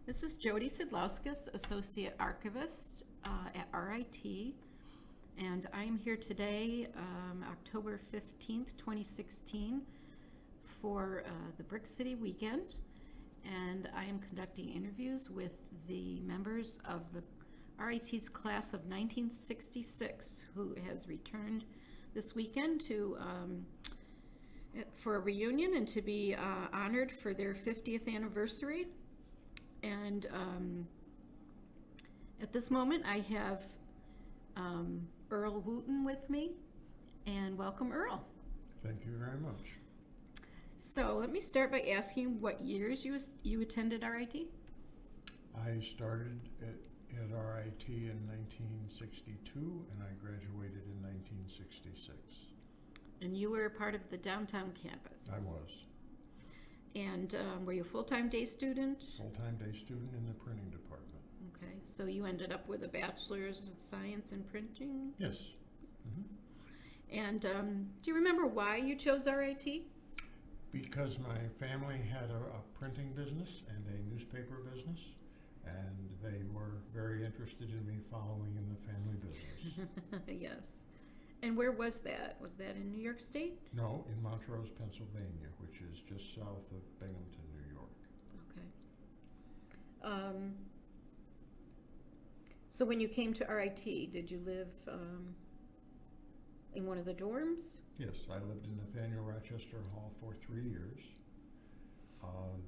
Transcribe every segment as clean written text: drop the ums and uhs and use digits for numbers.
This is Jody Sidlauskas, Associate Archivist at RIT, and I am here today, October 15th, 2016, for the Brick City Weekend, and I am conducting interviews with the members of the RIT's class of 1966, who has returned this weekend to for a reunion and to be honored for their 50th anniversary. And at this moment, I have Earle Wootton with me, and welcome, Earle. Thank you very much. So let me start by asking what years you attended RIT? I started at RIT in 1962, and I graduated in 1966. And you were a part of the downtown campus? I was. And were you a full-time day student? Full-time day student in the printing department. Okay, so you ended up with a Bachelor's of Science in Printing? Yes. Mm-hmm. And do you remember why you chose RIT? Because my family had a printing business and a newspaper business, and they were very interested in me following in the family business. Yes. And where was that? Was that in New York State? No, in Montrose, Pennsylvania, which is just south of Binghamton, New York. Okay. So when you came to RIT, did you live in one of the dorms? Yes, I lived in Nathaniel Rochester Hall for 3 years.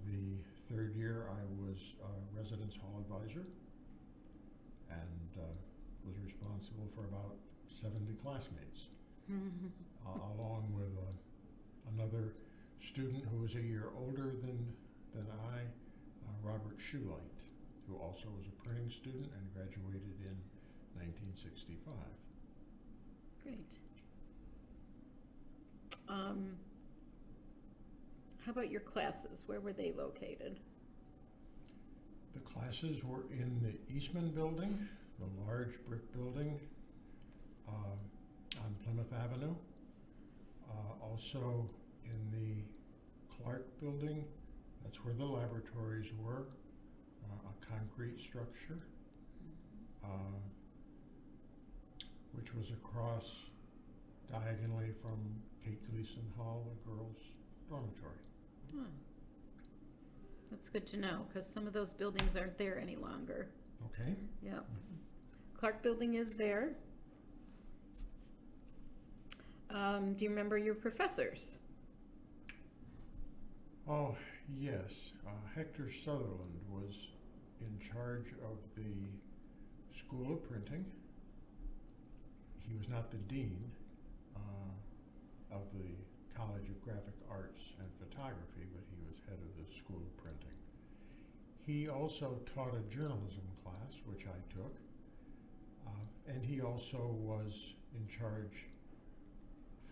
The third year I was a residence hall advisor and was responsible for about 70 classmates, along with another student who was a year older than I, Robert Shoelight, who also was a printing student and graduated in 1965. Great. How about your classes? Where were they located? The classes were in the Eastman Building, the large brick building on Plymouth Avenue. Also in the Clark Building, that's where the laboratories were, a concrete structure, which was across diagonally from Kate Gleason Hall, the girls' dormitory. Oh. That's good to know, because some of those buildings aren't there any longer. Okay. Yeah. Mm-hmm. Clark Building is there. Do you remember your professors? Oh, yes. Hector Sutherland was in charge of the School of Printing. He was not the dean of the College of Graphic Arts and Photography, but he was head of the School of Printing. He also taught a journalism class, which I took, and he also was in charge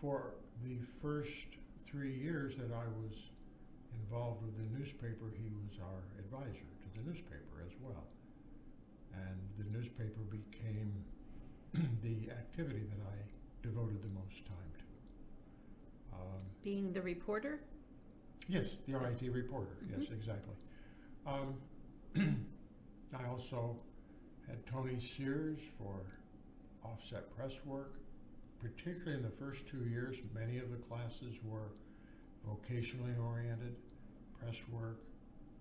for the first 3 years that I was involved with the newspaper. He was our advisor to the newspaper as well. And the newspaper became the activity that I devoted the most time to. Being the reporter? Yes, the RIT reporter. Mm-hmm. Yes, exactly. I also had Tony Sears for offset press work. Particularly in the first 2 years, many of the classes were vocationally oriented, press work,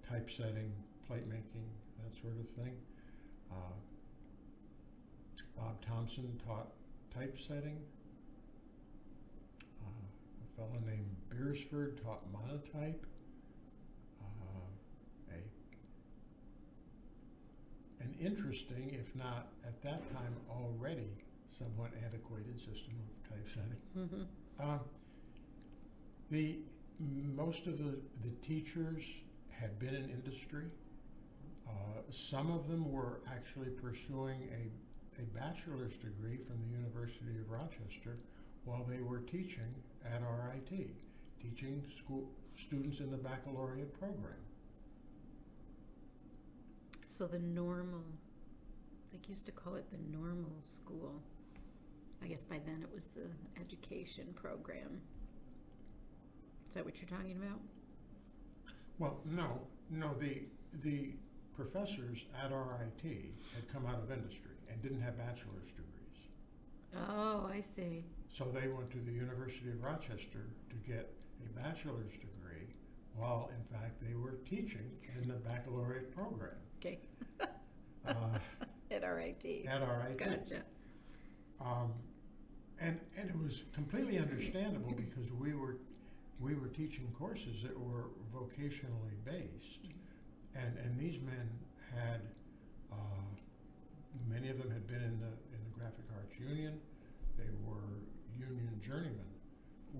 typesetting, plate making, that sort of thing. Bob Thompson taught typesetting. A fellow named Beersford taught monotype. An interesting, if not at that time already somewhat antiquated system of typesetting. Mm-hmm. Most of the teachers had been in industry. Some of them were actually pursuing a bachelor's degree from the University of Rochester while they were teaching at RIT, teaching school students in the baccalaureate program. So the normal, they used to call it the normal school. I guess by then it was the education program. Is that what you're talking about? Well, no. The professors at RIT had come out of industry and didn't have bachelor's degrees. Oh, I see. So they went to the University of Rochester to get a bachelor's degree, while in fact they were teaching in the baccalaureate program. Okay. At RIT. At RIT. Gotcha. And it was completely understandable because we were teaching courses that were vocationally based, and these men had many of them had been in the Graphic Arts Union. They were union journeymen,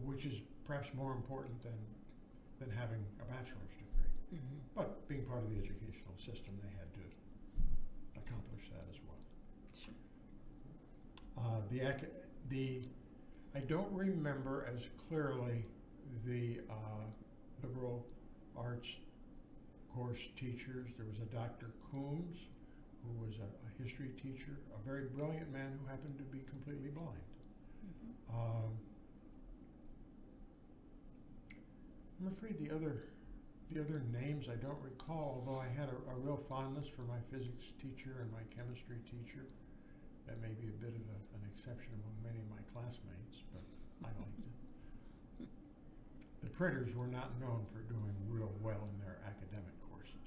which is perhaps more important than having a bachelor's degree. Mm-hmm. But being part of the educational system, they had to accomplish that as well. Sure. I don't remember as clearly the liberal arts course teachers. There was a Dr. Coombs, who was a history teacher, a very brilliant man who happened to be completely blind. Mm-hmm. I'm afraid the other names I don't recall, although I had a real fondness for my physics teacher and my chemistry teacher. That may be a bit of an exception among many of my classmates, but I liked it. The Pritters were not known for doing real well in their academic courses.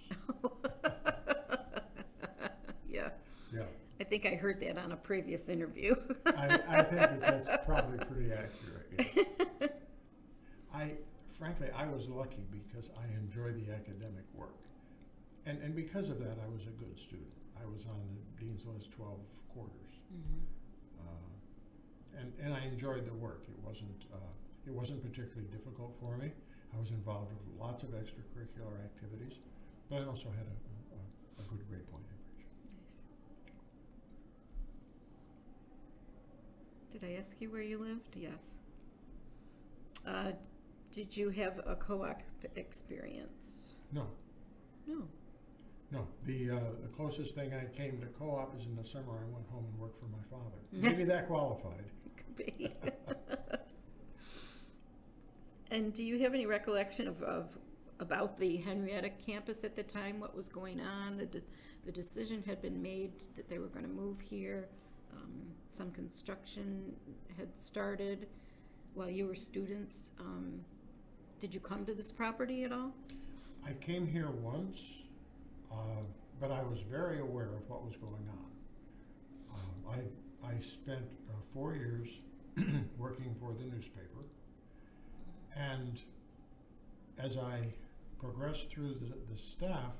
Yeah. Yeah. I think I heard that on a previous interview. I think that's probably pretty accurate. Yeah. Frankly, I was lucky because I enjoyed the academic work. And because of that, I was a good student. I was on the Dean's List 12 quarters. Mm-hmm. And I enjoyed the work. It wasn't particularly difficult for me. I was involved with lots of extracurricular activities, but I also had a good grade point average. Nice. Did I ask you where you lived? Yes. Did you have a co-op experience? No. No. No, the closest thing I came to co-op is in the summer I went home and worked for my father. Maybe that qualified. Could be. And do you have any recollection of about the Henrietta campus at the time? What was going on? The decision had been made that they were going to move here. Some construction had started while you were students. Did you come to this property at all? I came here once. But I was very aware of what was going on. I spent 4 years working for the newspaper, and as I progressed through the staff,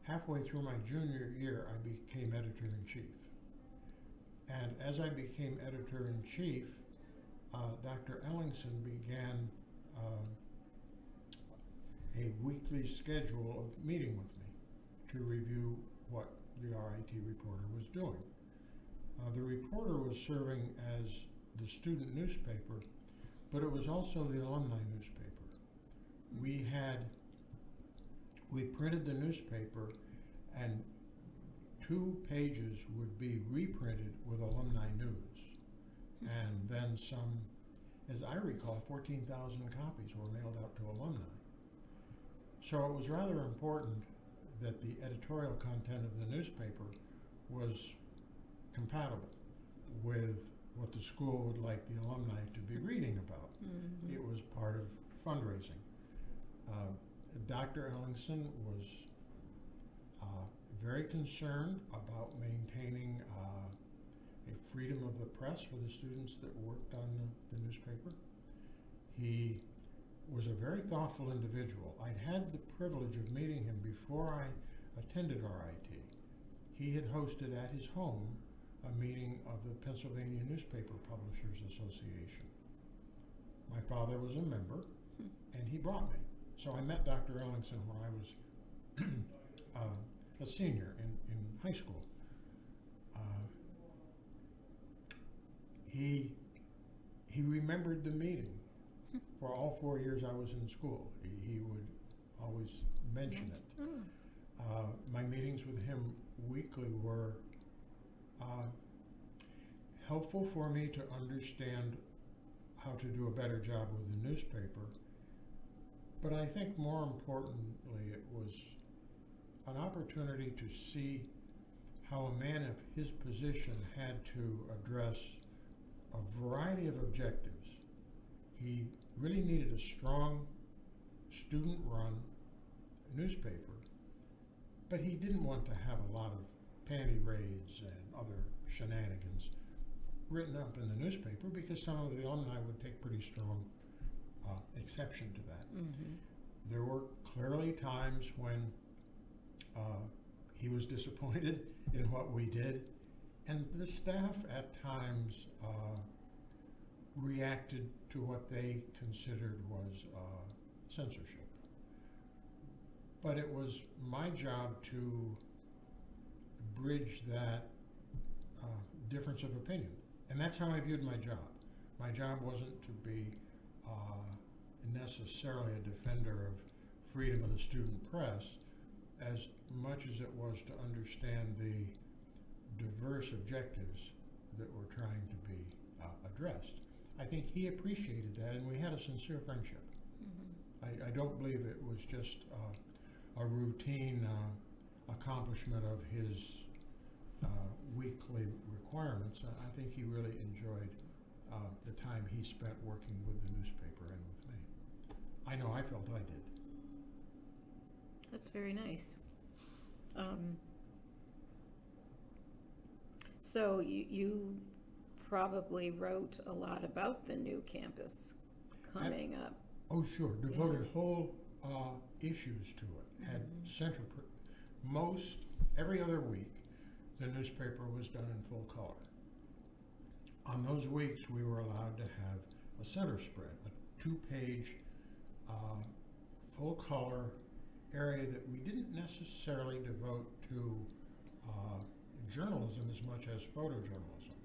halfway through my junior year, I became editor-in-chief. And as I became editor-in-chief, Dr. Ellingson began a weekly schedule of meeting with me to review what the RIT reporter was doing. The reporter was serving as the student newspaper, but it was also the alumni newspaper. We printed the newspaper, and 2 pages would be reprinted with alumni news. And then some, as I recall, 14,000 copies were mailed out to alumni. So it was rather important that the editorial content of the newspaper was compatible with what the school would like the alumni to be reading about. Mm-hmm. It was part of fundraising. Dr. Ellingson was very concerned about maintaining a freedom of the press for the students that worked on the newspaper. He was a very thoughtful individual. I'd had the privilege of meeting him before I attended RIT. He had hosted at his home a meeting of the Pennsylvania Newspaper Publishers Association. My father was a member, and he brought me. So I met Dr. Ellingson when I was a senior in high school. He remembered the meeting. For all 4 years I was in school, he would always mention it. My meetings with him weekly were helpful for me to understand how to do a better job with the newspaper, But I think more importantly, it was an opportunity to see how a man of his position had to address a variety of objectives. He really needed a strong student-run newspaper, but he didn't want to have a lot of panty raids and other shenanigans written up in the newspaper because some of the alumni would take pretty strong exception to that. Mm-hmm. There were clearly times when he was disappointed in what we did, and the staff at times reacted to what they considered was censorship. But it was my job to bridge that difference of opinion. And that's how I viewed my job. My job wasn't to be necessarily a defender of freedom of the student press as much as it was to understand the diverse objectives that were trying to be addressed. I think he appreciated that, and we had a sincere friendship. Mm-hmm. I don't believe it was just a routine accomplishment of his weekly requirements. I think he really enjoyed the time he spent working with the newspaper and with me. I know I felt I did. That's very nice. So you probably wrote a lot about the new campus coming up. Oh, sure. Devoted whole issues to it. Had every other week, the newspaper was done in full color. On those weeks, we were allowed to have a center spread, a 2-page, full color area that we didn't necessarily devote to journalism as much as photojournalism,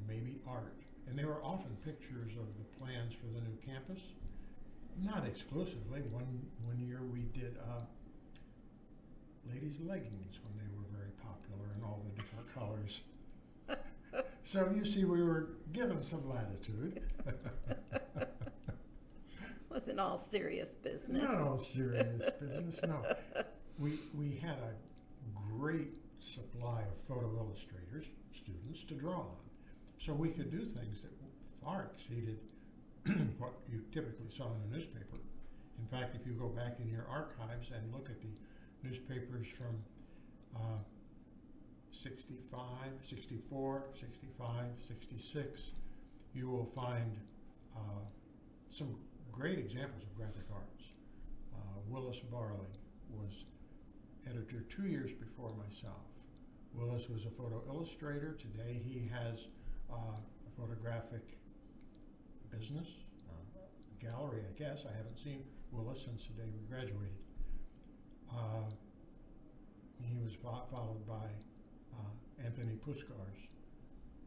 maybe art. And they were often pictures of the plans for the new campus. Not exclusively. One year we did ladies' leggings when they were very popular in all the different colors. So you see, we were given some latitude. Wasn't all serious business. Not all serious business, no. We had a great supply of photo illustrators, students, to draw on. So we could do things that far exceeded what you typically saw in a newspaper. In fact, if you go back in your archives and look at the newspapers from 65, 64, 65, 66, you will find some great examples of graphic arts. Willis Barley was editor 2 years before myself. Willis was a photo illustrator. Today he has a photographic business, gallery, I guess. I haven't seen Willis since the day we graduated. He was followed by Anthony Puskars,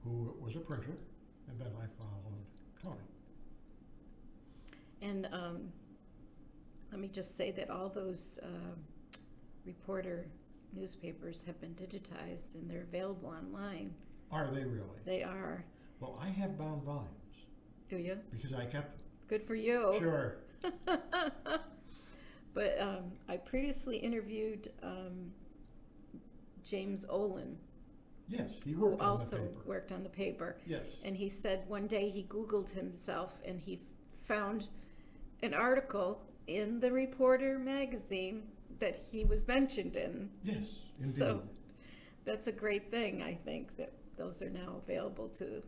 who was a printer, and then I followed Tony. And let me just say that all those reporter newspapers have been digitized and they're available online. Are they really? They are. Well, I have bound volumes. Do you? Because I kept them. Good for you. Sure. But I previously interviewed James Olin. Yes, he who worked on also the paper. worked on the paper. Yes. And he said one day he Googled himself and he found an article in the Reporter magazine that he was mentioned in. Yes, indeed. So that's a great thing, I think, that those are now available to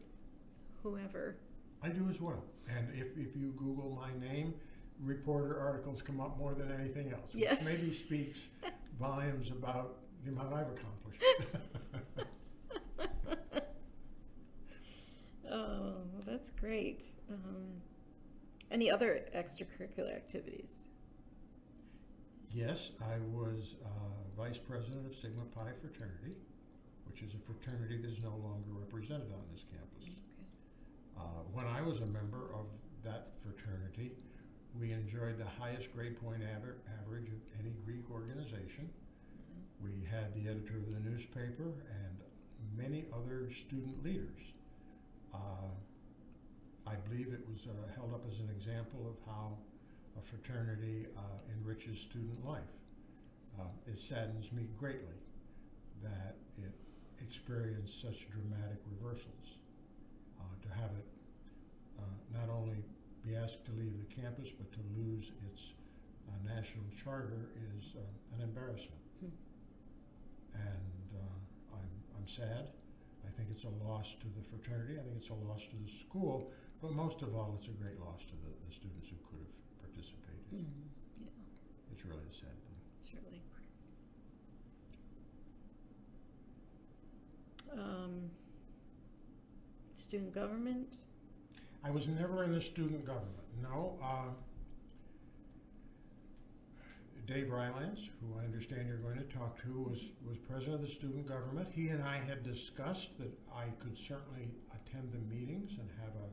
whoever. I do as well. And if you Google my name, Reporter articles come up more than anything else, which Yeah. maybe speaks volumes about the amount I've accomplished. Oh, well, that's great. Any other extracurricular activities? Yes, I was vice president of Sigma Pi fraternity, which is a fraternity that is no longer represented on this campus. Okay. When I was a member of that fraternity, we enjoyed the highest grade point average of any Greek organization. We had the editor of the newspaper and many other student leaders. I believe it was held up as an example of how a fraternity enriches student life. It saddens me greatly that it experienced such dramatic reversals. To have it not only be asked to leave the campus, but to lose its national charter is an embarrassment. And I'm sad. I think it's a loss to the fraternity. I think it's a loss to the school. But most of all, it's a great loss to the students who could have participated. Yeah, It's really a sad thing. surely. Student government? I was never in the student government, no. Dave Rylance, who I understand you're going to talk to, was president of the student government. He and I had discussed that I could certainly attend the meetings and have a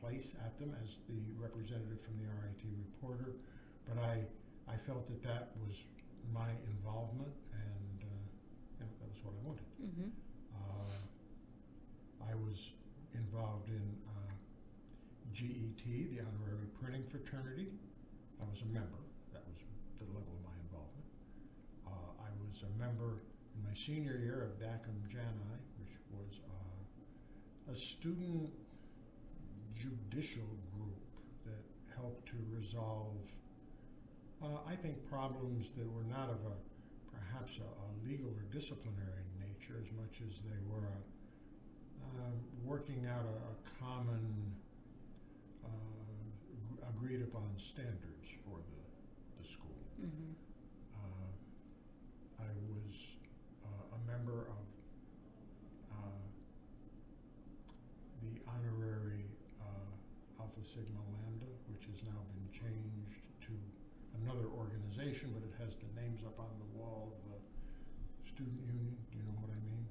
place at them as the representative from the RIT reporter, but I felt that that was my involvement, and that was what I wanted. I was involved in GET, the honorary printing fraternity. I was a member. That was the level of my involvement. I was a member in my senior year of DACM Janai, which was a student judicial group that helped to resolve, I think, problems that were not of perhaps a legal or disciplinary nature as much as they were working out a common agreed upon standards for the school. I was a member of the honorary Alpha Sigma Lambda, which has now been changed to another organization, but it has the names up on the wall of the student union. Do you know what I mean?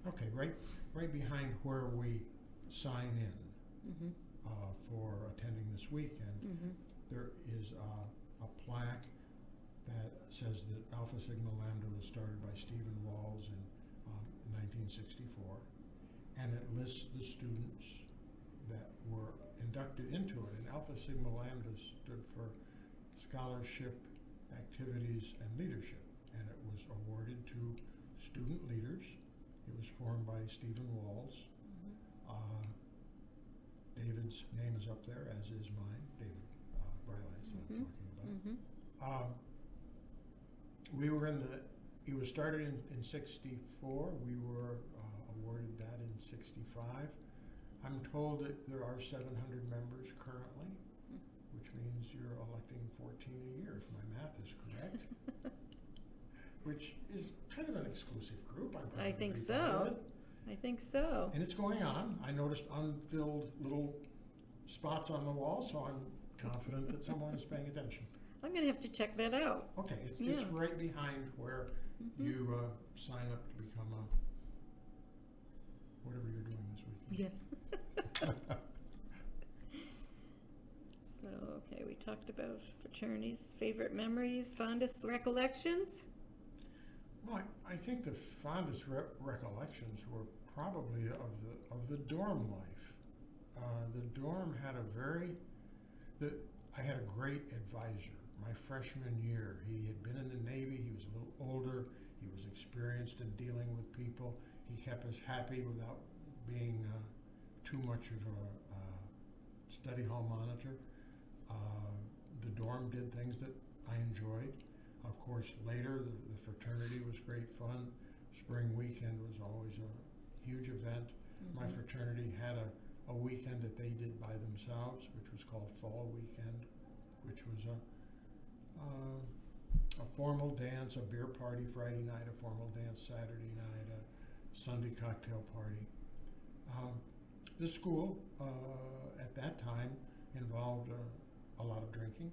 Okay, right behind where we sign in for attending this weekend, there is a plaque that says that Alpha Sigma Lambda was started by Stephen Walls in 1964, and it lists the students that were inducted into it. And Alpha Sigma Lambda stood for scholarship, activities, and leadership, and it was awarded to student leaders. It was formed by Stephen Walls. David's name is up there, as is mine, David Rylance that I'm talking about. We were it was started in 64. We were awarded that in 65. I'm told that there are 700 members currently, which means you're electing 14 a year, if my math is correct. Which is kind of an exclusive group. I think so. I think so. And it's going on. I noticed unfilled little spots on the wall, so I'm confident that someone is paying attention. I'm going to have to check that out. Okay, it's right behind where you sign up to become whatever you're doing this weekend. Yeah. So, okay, we talked about fraternities, favorite memories, fondest recollections. Well, I think the fondest recollections were probably of the dorm life. The dorm had I had a great advisor my freshman year. He had been in the Navy. He was a little older. He was experienced in dealing with people. He kept us happy without being too much of a study hall monitor. The dorm did things that I enjoyed. Of course, later, the fraternity was great fun. Spring weekend was always a huge event. My fraternity had a weekend that they did by themselves, which was called Fall Weekend, which was a formal dance, a beer party Friday night, a formal dance Saturday night, a Sunday cocktail party. The school at that time involved a lot of drinking.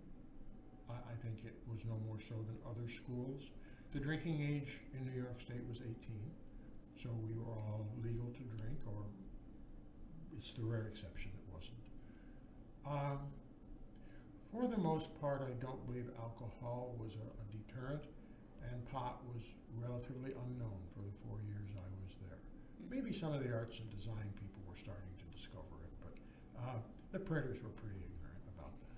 I think it was no more so than other schools. The drinking age in New York State was 18, so we were all legal to drink, or it's the rare exception it wasn't. For the most part, I don't believe alcohol was a deterrent, and pot was relatively unknown for the 4 years I was there. Maybe some of the arts and design people were starting to discover it, but the printers were pretty ignorant about that.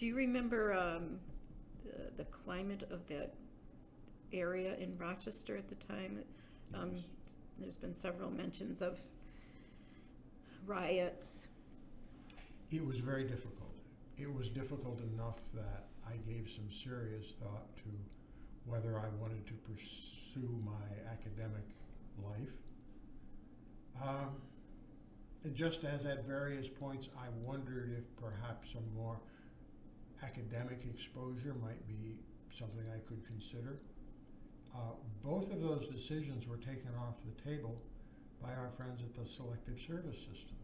Do you remember the climate of that area in Rochester at the time? Yes. There's been several mentions of riots. It was very difficult. It was difficult enough that I gave some serious thought to whether I wanted to pursue my academic life. And just as at various points I wondered if perhaps some more academic exposure might be something I could consider. Both of those decisions were taken off the table by our friends at the Selective Service System,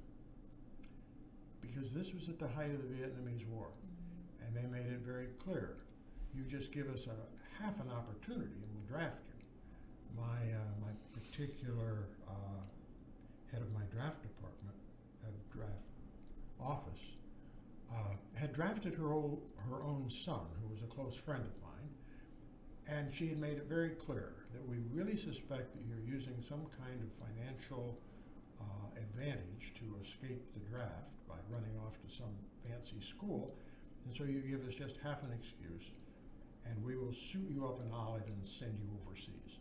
because this was at the height of the Vietnamese War, and they made it very clear, you just give us half an opportunity and we'll draft you. My particular head of my draft department, draft office, had drafted her own son, who was a close friend of mine, and she had made it very clear that we really suspect that you're using some kind of financial advantage to escape the draft by running off to some fancy school, and so you give us just half an excuse, and we will suit you up in olive and send you overseas.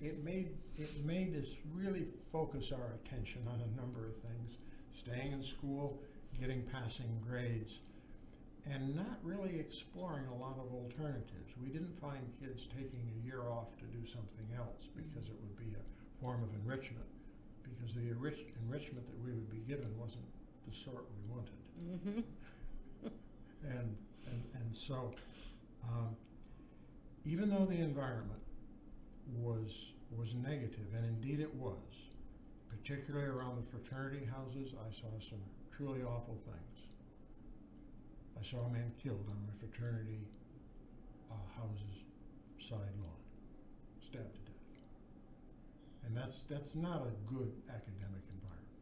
It made us really focus our attention on a number of things, staying in school, getting passing grades, and not really exploring a lot of alternatives. We didn't find kids taking a year off to do something else because it would be a form of enrichment, because the enrichment that we would be given wasn't the sort we wanted. Mm-hmm. And so, even though the environment was negative, and indeed it was, particularly around the fraternity houses, I saw some truly awful things. I saw a man killed on my fraternity house's side lawn, stabbed to death. And that's not a good academic environment.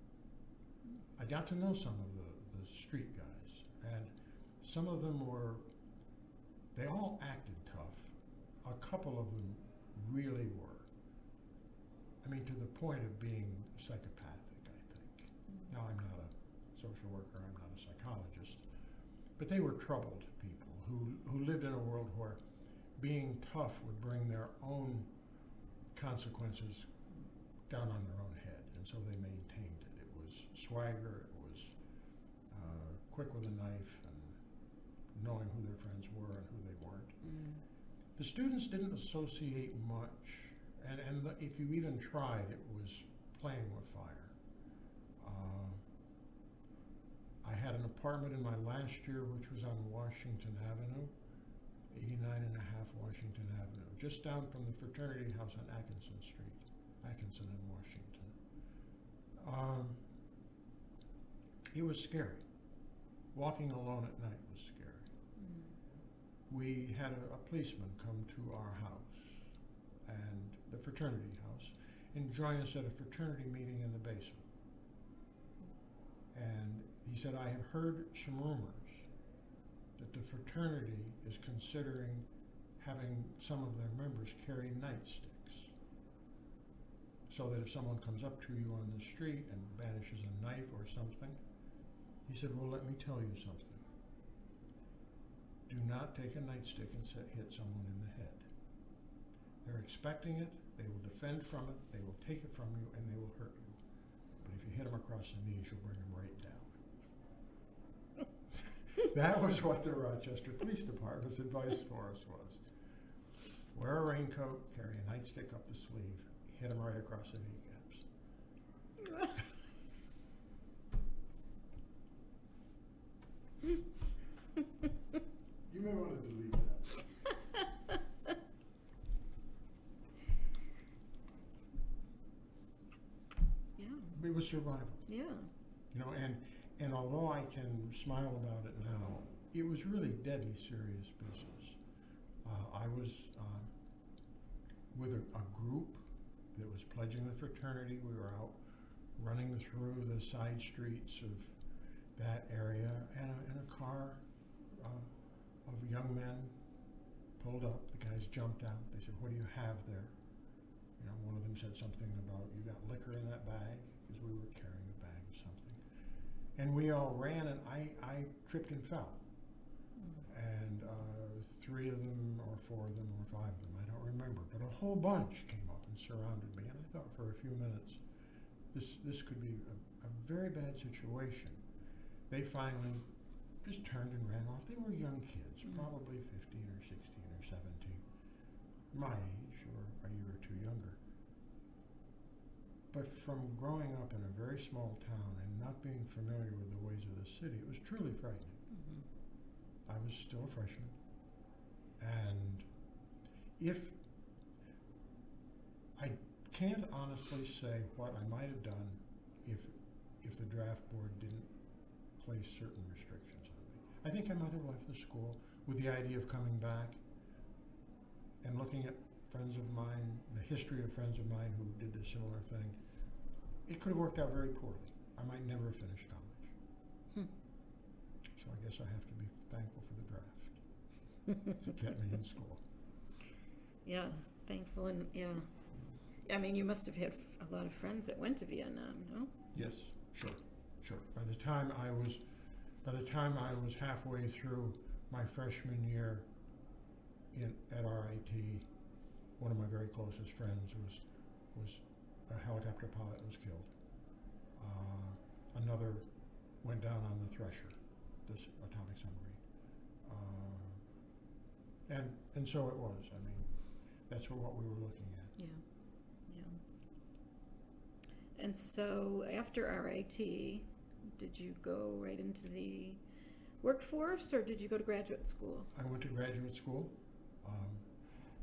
I got to know some of the street guys, and some of them they all acted tough. A couple of them really were. I mean, to the point of being psychopathic, I think. Now, I'm not a social worker, I'm not a psychologist, but they were troubled people who lived in a world where being tough would bring their own consequences down on their own head, and so they maintained it. It was swagger, it was quick with a knife, and knowing who their friends were and who they weren't. Mm. The students didn't associate much, and if you even tried, it was playing with fire. I had an apartment in my last year, which was on Washington Avenue, 89.5 Washington Avenue, just down from the fraternity house on Atkinson Street, Atkinson and Washington. It was scary. Walking alone at night was scary. Mm. We had a policeman come to our house, and the fraternity house, and join us at a fraternity meeting in the basement. And he said, I have heard some rumors that the fraternity is considering having some of their members carry nightsticks, so that if someone comes up to you on the street and brandishes a knife or something, he said, well, let me tell you something. Do not take a nightstick and hit someone in the head. They're expecting it, they will defend from it, they will take it from you, and they will hurt you. But if you hit them across the knees, you'll bring them right down. That was what the Rochester Police Department's advice for us was. Wear a raincoat, carry a nightstick up the sleeve, hit them right across the kneecaps. You may want to delete that. Yeah. It was survival. Yeah. You know, and although I can smile about it now, it was really deadly serious business. I was with a group that was pledging the fraternity. We were out running through the side streets of that area, and a car of young men pulled up. The guys jumped out. They said, what do you have there? You know, one of them said something about, you got liquor in that bag? Because we were carrying a bag of something. And we all ran, and I tripped and fell. 3 of them or 4 of them or 5 of them, I don't remember, but a whole bunch came up and surrounded me, and I thought for a few minutes, this could be a very bad situation. They finally just turned and ran off. They were young kids, probably 15 or 16 or 17, my age or a year or two younger. But from growing up in a very small town and not being familiar with the ways of the city, it was truly frightening. I was still a freshman, and if I can't honestly say what I might have done if the draft board didn't place certain restrictions on me. I think I might have left the school with the idea of coming back and looking at friends of mine, the history of friends of mine who did this similar thing. It could have worked out very poorly. I might never have finished college. So I guess I have to be thankful for the draft. It kept me in school. Yeah, thankful, and yeah. I mean, you must have had a lot of friends that went to Vietnam, no? Yes, sure. By the time I was halfway through my freshman year at RIT, one of my very closest friends was a helicopter pilot and was killed. Another went down on the Thresher, this atomic submarine. And so it was. I mean, that's what we were looking at. Yeah. And so after RIT, did you go right into the workforce, or did you go to graduate school? I went to graduate school.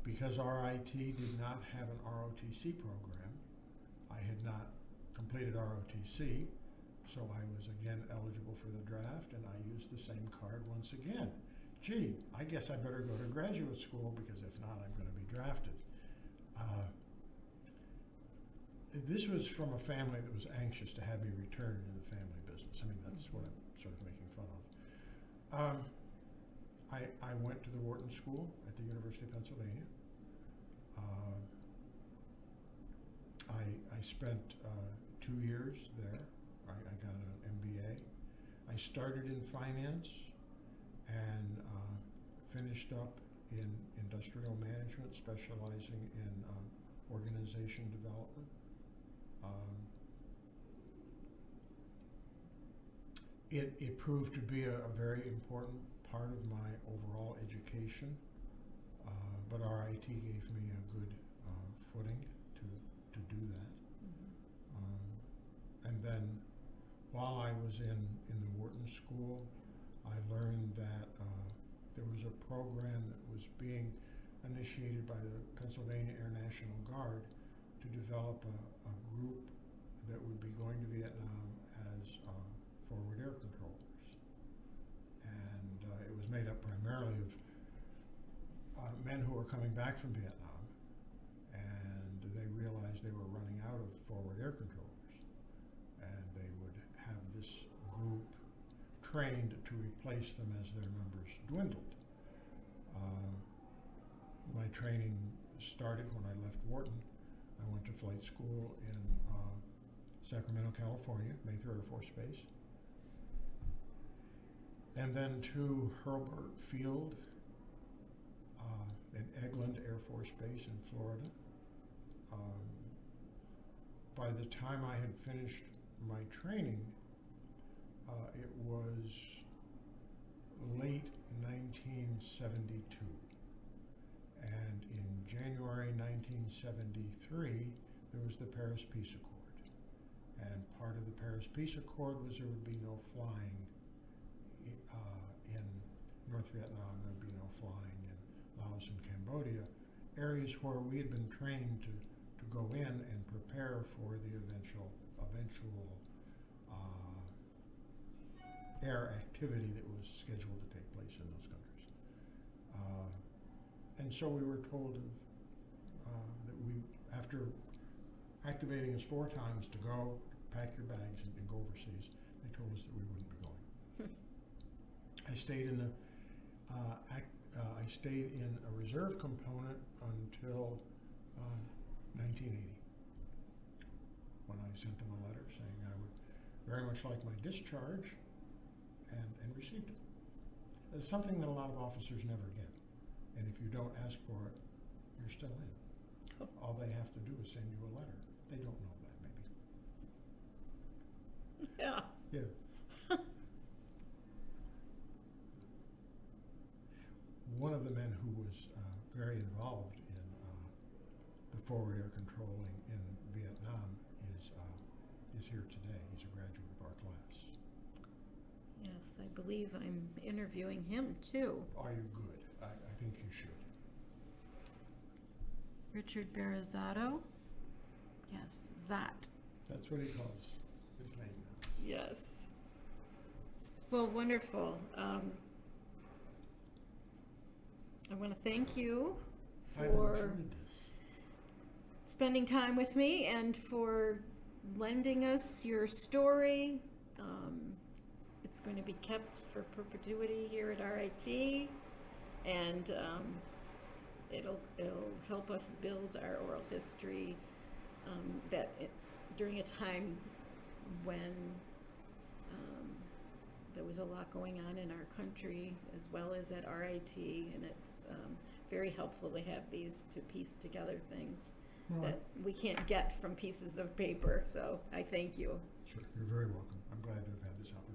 Because RIT did not have an ROTC program, I had not completed ROTC, so I was again eligible for the draft, and I used the same card once again. Gee, I guess I better go to graduate school, because if not, I'm going to be drafted. This was from a family that was anxious to have me return to the family business. I mean, that's what I'm sort of making fun of. I went to the Wharton School at the University of Pennsylvania. I spent 2 years there. I got an MBA. I started in finance and finished up in industrial management, specializing in organization development. It proved to be a very important part of my overall education, but RIT gave me a good footing to do that. And then while I was in the Wharton School, I learned that there was a program that was being initiated by the Pennsylvania Air National Guard to develop a group that would be going to Vietnam as forward air controllers. And it was made up primarily of men who were coming back from Vietnam, and they realized they were running out of forward air controllers, and they would have this group trained to replace them as their numbers dwindled. My training started when I left Wharton. I went to flight school in Sacramento, California, Mayfair Air Force Base, and then to Hurlburt Field and Eglin Air Force Base in Florida. By the time I had finished my training, it was late 1972. And in January 1973, there was the Paris Peace Accord. And part of the Paris Peace Accord was there would be no flying in North Vietnam, there would be no flying in Laos and Cambodia, areas where we had been trained to go in and prepare for the eventual air activity that was scheduled to take place in those countries. And so we were told that we, after activating us 4 times to go, pack your bags and go overseas, they told us that we wouldn't be going. I stayed in a reserve component until 1980, when I sent them a letter saying I would very much like my discharge, and received it. It's something that a lot of officers never get. And if you don't ask for it, you're still in. Oh. All they have to do is send you a letter. They don't know that, maybe. Yeah. Yeah. One of the men who was very involved in the forward air controlling in Vietnam is here today. He's a graduate of our class. Yes, I believe I'm interviewing him too. Are you good? I think you should. Richard Barazzato. Yes, Zat. That's what he calls his name now. Yes. Well, wonderful. I want to thank you I for enjoyed this. spending time with me and for lending us your story. It's going to be kept for perpetuity here at RIT, and it'll help us build our oral history during a time when there was a lot going on in our country as well as at RIT, and it's very helpful to have these to piece together things Well, that we can't get from pieces of paper. So I thank you. Sure, you're very welcome. I'm glad to have had this opportunity.